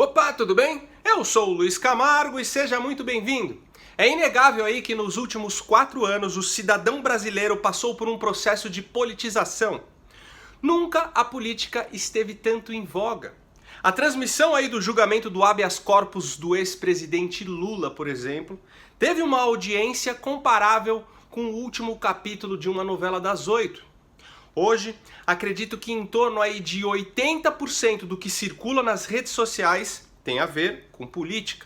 Opa, tudo bem? Eu sou o Luiz Camargo e seja muito bem-vindo. É inegável aí que nos últimos 4 anos o cidadão brasileiro passou por um processo de politização. Nunca a política esteve tanto em voga. A transmissão aí do julgamento do habeas corpus do ex-presidente Lula, por exemplo, teve uma audiência comparável com o último capítulo de uma novela das 8. Hoje, acredito que em torno aí de 80% do que circula nas redes sociais tem a ver com política.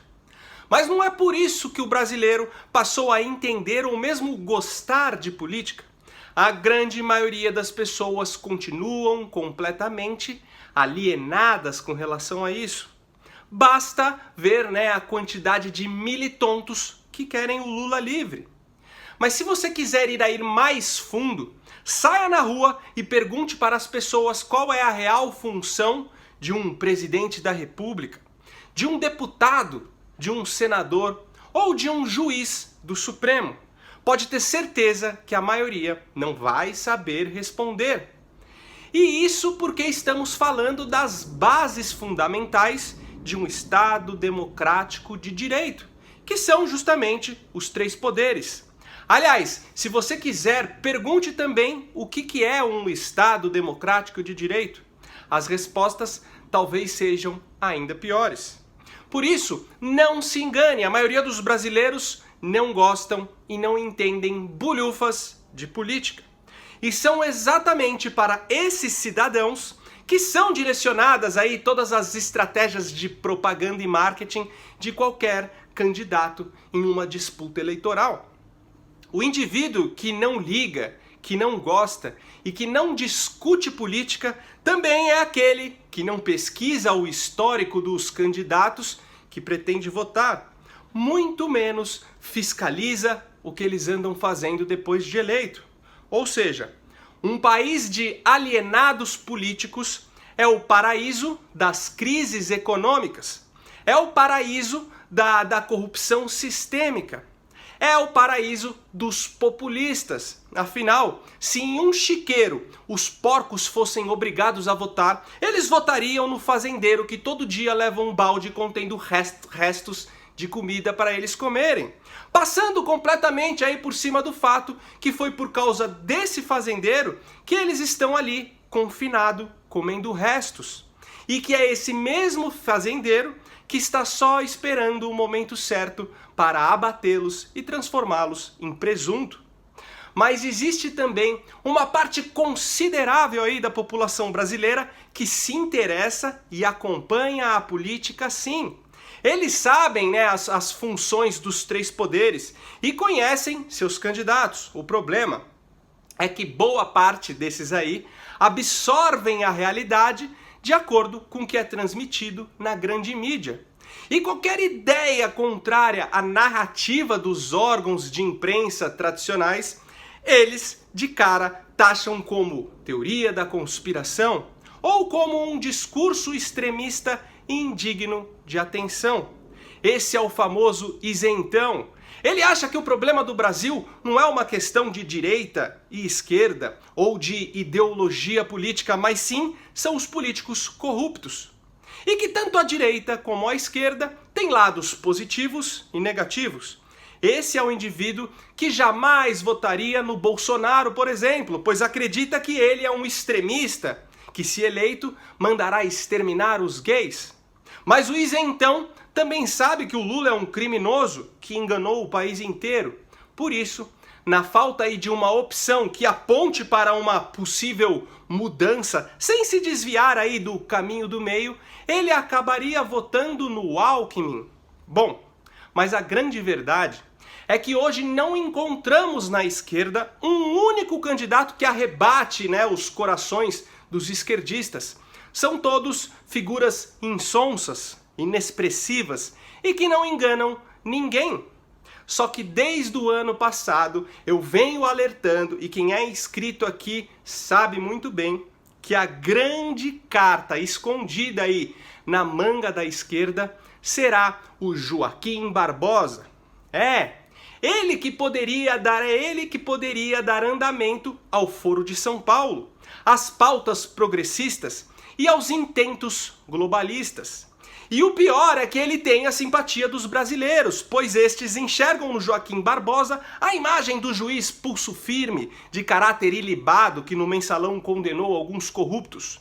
Mas não é por isso que o brasileiro passou a entender ou mesmo gostar de política. A grande maioria das pessoas continuam completamente alienadas com relação a isso. Basta ver, a quantidade de militontos que querem o Lula livre. Mas se você quiser ir mais fundo, saia na rua e pergunte para as pessoas qual é a real função de um presidente da República, de um deputado, de um senador ou de um juiz do Supremo. Pode ter certeza que a maioria não vai saber responder. E isso porque estamos falando das bases fundamentais de um Estado democrático de direito, que são justamente os 3 poderes. Aliás, se você quiser, pergunte também o que é um Estado democrático de direito. As respostas talvez sejam ainda piores. Por isso, não se engane, a maioria dos brasileiros não gostam e não entendem bulhufas de política. E são exatamente para esses cidadãos que são direcionadas aí todas as estratégias de propaganda e marketing de qualquer candidato em uma disputa eleitoral. O indivíduo que não liga, que não gosta e que não discute política também é aquele que não pesquisa o histórico dos candidatos que pretende votar, muito menos fiscaliza o que eles andam fazendo depois de eleito. Ou seja, um país de alienados políticos é o paraíso das crises econômicas, é o paraíso da corrupção sistêmica. É o paraíso dos populistas. Afinal, se em um chiqueiro os porcos fossem obrigados a votar, eles votariam no fazendeiro que todo dia leva um balde contendo restos de comida para eles comerem. Passando completamente aí por cima do fato que foi por causa desse fazendeiro que eles estão ali, confinado, comendo restos. E que é esse mesmo fazendeiro que está só esperando o momento certo para abatê-los e transformá-los em presunto. Mas existe também uma parte considerável aí da população brasileira que se interessa e acompanha a política sim. Eles sabem, as funções dos 3 poderes e conhecem seus candidatos. O problema é que boa parte desses aí absorvem a realidade de acordo com o que é transmitido na grande mídia. E qualquer ideia contrária à narrativa dos órgãos de imprensa tradicionais, eles de cara taxam como teoria da conspiração ou como um discurso extremista e indigno de atenção. Esse é o famoso isentão. Ele acha que o problema do Brasil não é uma questão de direita e esquerda ou de ideologia política, mas sim são os políticos corruptos. E que tanto a direita como a esquerda têm lados positivos e negativos. Esse é o indivíduo que jamais votaria no Bolsonaro, por exemplo, pois acredita que ele é um extremista, que se eleito mandará exterminar os gays. Mas o isentão também sabe que o Lula é um criminoso que enganou o país inteiro. Por isso, na falta aí de uma opção que aponte para uma possível mudança, sem se desviar aí do caminho do meio, ele acabaria votando no Alckmin. Bom, mas a grande verdade é que hoje não encontramos na esquerda um único candidato que arrebate, os corações dos esquerdistas. São todos figuras insonsas, inexpressivas e que não enganam ninguém. Só que desde o ano passado eu venho alertando, e quem é inscrito aqui sabe muito bem, que a grande carta escondida aí na manga da esquerda será o Joaquim Barbosa. É ele que poderia dar andamento ao Foro de São Paulo, às pautas progressistas e aos intentos globalistas. E o pior é que ele tem a simpatia dos brasileiros, pois estes enxergam no Joaquim Barbosa a imagem do juiz pulso firme, de caráter ilibado, que no Mensalão condenou alguns corruptos.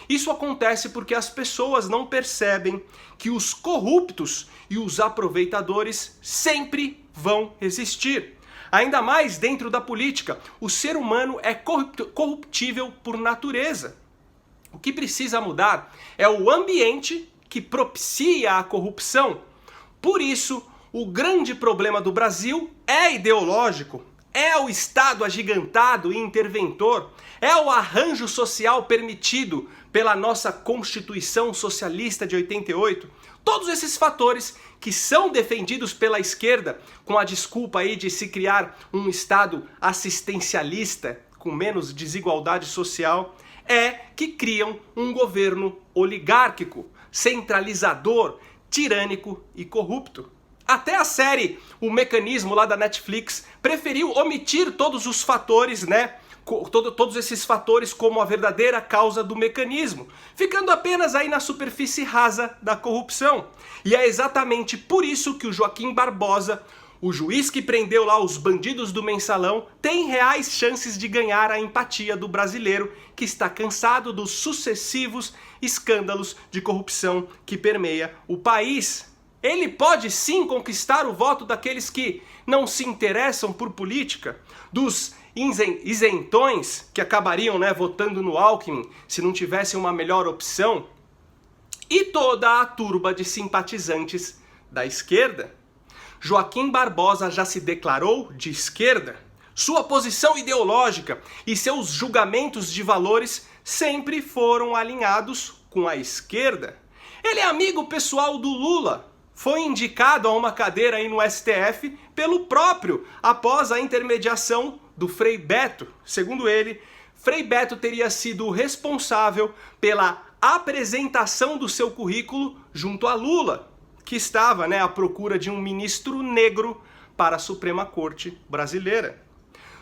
Isso acontece porque as pessoas não percebem que os corruptos e os aproveitadores sempre vão existir. Ainda mais dentro da política, o ser humano é corruptível por natureza. O que precisa mudar é o ambiente que propicia a corrupção. Por isso, o grande problema do Brasil é ideológico, é o Estado agigantado e interventor, é o arranjo social permitido pela nossa Constituição Socialista de 88. Todos esses fatores que são defendidos pela esquerda com a desculpa aí de se criar um Estado assistencialista com menos desigualdade social, que criam um governo oligárquico, centralizador, tirânico e corrupto. Até a série O Mecanismo lá da Netflix preferiu omitir todos os fatores, todos esses fatores como a verdadeira causa do mecanismo, ficando apenas aí na superfície rasa da corrupção. E é exatamente por isso que o Joaquim Barbosa, o juiz que prendeu lá os bandidos do Mensalão, tem reais chances de ganhar a empatia do brasileiro que está cansado dos sucessivos escândalos de corrupção que permeia o país. Ele pode sim conquistar o voto daqueles que não se interessam por política, dos isentões que acabariam votando no Alckmin se não tivessem uma melhor opção, e toda a turba de simpatizantes da esquerda. Joaquim Barbosa já se declarou de esquerda. Sua posição ideológica e seus julgamentos de valores sempre foram alinhados com a esquerda. Ele é amigo pessoal do Lula. Foi indicado a uma cadeira aí no STF pelo próprio, após a intermediação do Frei Beto. Segundo ele, Frei Beto teria sido o responsável pela apresentação do seu currículo junto a Lula, que estava à procura de um ministro negro para a Suprema Corte brasileira.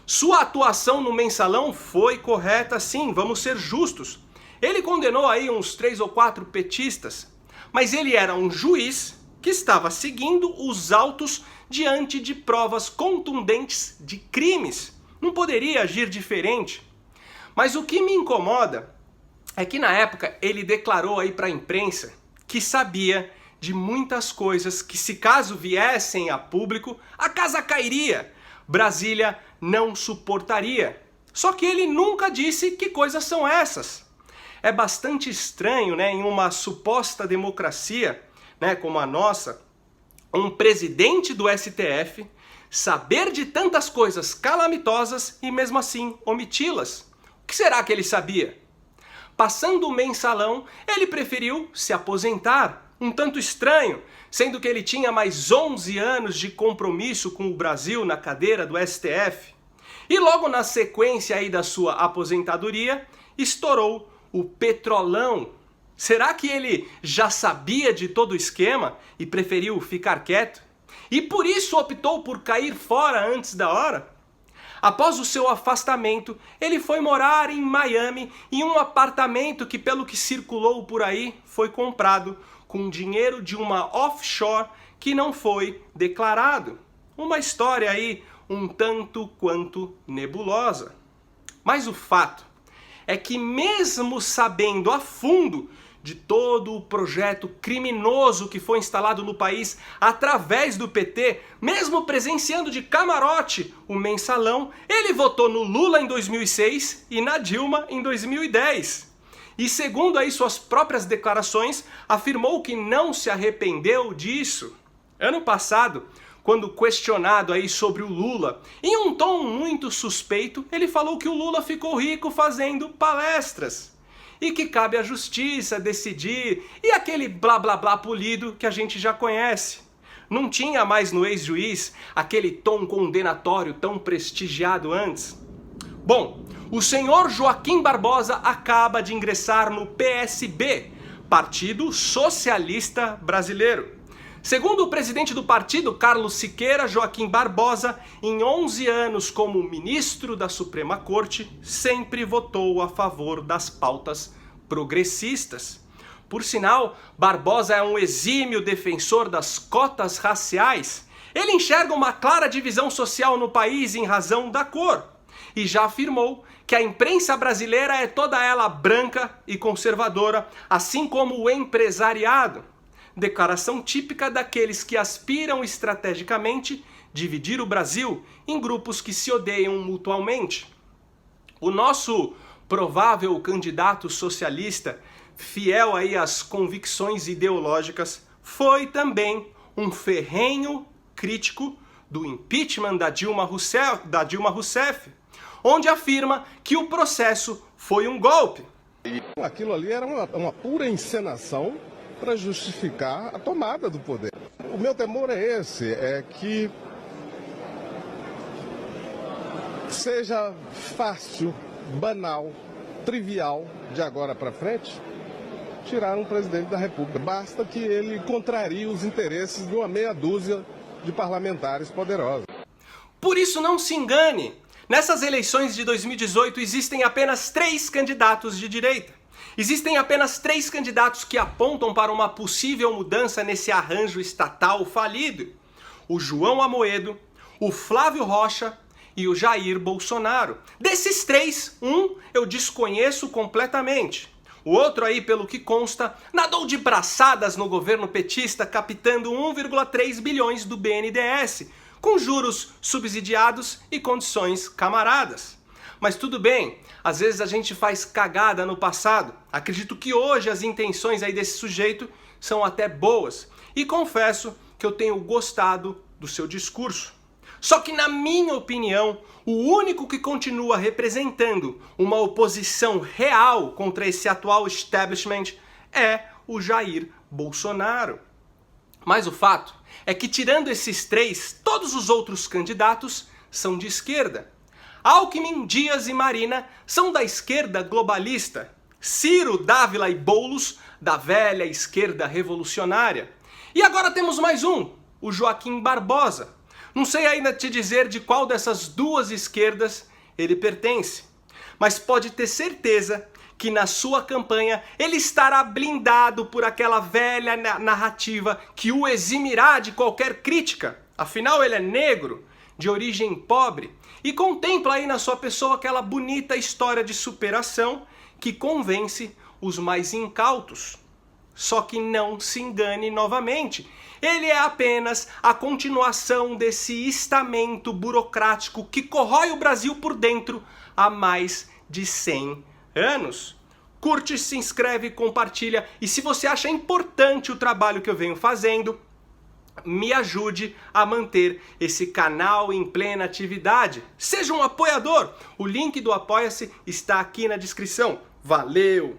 Sua atuação no Mensalão foi correta sim, vamos ser justos. Ele condenou aí uns 3 ou 4 petistas, mas ele era um juiz que estava seguindo os autos diante de provas contundentes de crimes. Não poderia agir diferente. Mas o que me incomoda é que na época ele declarou aí para a imprensa que sabia de muitas coisas que, se caso viessem a público, a casa cairia, Brasília não suportaria. Só que ele nunca disse que coisas são essas. É bastante estranho, em uma suposta democracia, como a nossa, um presidente do STF saber de tantas coisas calamitosas e mesmo assim omiti-las. O que será que ele sabia? Passando o Mensalão, ele preferiu se aposentar. Um tanto estranho, sendo que ele tinha mais 11 anos de compromisso com o Brasil na cadeira do STF. E logo na sequência aí da sua aposentadoria, estourou o Petrolão. Será que ele já sabia de todo o esquema e preferiu ficar quieto? E por isso optou por cair fora antes da hora? Após o seu afastamento, ele foi morar em Miami, em um apartamento que, pelo que circulou por aí, foi comprado com dinheiro de uma offshore que não foi declarado. Uma história aí um tanto quanto nebulosa. Mas o fato é que, mesmo sabendo a fundo de todo o projeto criminoso que foi instalado no país através do PT, mesmo presenciando de camarote o Mensalão, ele votou no Lula em 2006 e na Dilma em 2010. E segundo aí suas próprias declarações, afirmou que não se arrependeu disso. Ano passado, quando questionado aí sobre o Lula, em um tom muito suspeito, ele falou que o Lula ficou rico fazendo palestras. E que cabe à justiça decidir, e aquele blá blá blá polido que a gente já conhece. Não tinha mais no ex-juiz aquele tom condenatório tão prestigiado antes? Bom, o senhor Joaquim Barbosa acaba de ingressar no PSB, Partido Socialista Brasileiro. Segundo o presidente do partido, Carlos Siqueira, Joaquim Barbosa, em 11 anos como ministro da Suprema Corte, sempre votou a favor das pautas progressistas. Por sinal, Barbosa é um exímio defensor das cotas raciais. Ele enxerga uma clara divisão social no país em razão da cor e já afirmou que a imprensa brasileira é toda ela branca e conservadora, assim como o empresariado. Declaração típica daqueles que aspiram estrategicamente dividir o Brasil em grupos que se odeiam mutuamente. O nosso provável candidato socialista, fiel aí às convicções ideológicas, foi também um ferrenho crítico do impeachment da Dilma Rousseff, onde afirma que o processo foi um golpe. Aquilo ali era uma pura encenação para justificar a tomada do poder. O meu temor é esse, é que seja fácil, banal, trivial, de agora para frente, tirar um presidente da República. Basta que ele contrarie os interesses de uma meia dúzia de parlamentares poderosos. Por isso não se engane, nessas eleições de 2018 existem apenas 3 candidatos de direita. Existem apenas 3 candidatos que apontam para uma possível mudança nesse arranjo estatal falido: o João Amoedo, o Flávio Rocha e o Jair Bolsonaro. Desses 3, um eu desconheço completamente. O outro aí, pelo que consta, nadou de braçadas no governo petista, captando 1,3 bilhões do BNDES, com juros subsidiados e condições camaradas. Mas tudo bem, às vezes a gente faz cagada no passado. Acredito que hoje as intenções aí desse sujeito são até boas. E confesso que eu tenho gostado do seu discurso. Só que, na minha opinião, o único que continua representando uma oposição real contra esse atual establishment é o Jair Bolsonaro. Mas o fato é que, tirando esses 3, todos os outros candidatos são de esquerda. Alckmin, Dias e Marina são da esquerda globalista. Ciro, Dávila e Boulos, da velha esquerda revolucionária. E agora temos mais um, o Joaquim Barbosa. Não sei ainda te dizer de qual dessas duas esquerdas ele pertence, mas pode ter certeza que na sua campanha ele estará blindado por aquela velha narrativa que o eximirá de qualquer crítica. Afinal, ele é negro, de origem pobre, e contempla aí na sua pessoa aquela bonita história de superação que convence os mais incautos. Só que não se engane novamente. Ele é apenas a continuação desse estamento burocrático que corrói o Brasil por dentro há mais de 100 anos. Curte, se inscreve, compartilha, e se você acha importante o trabalho que eu venho fazendo, me ajude a manter esse canal em plena atividade. Seja um apoiador! O link do Apoia-se está aqui na descrição. Valeu!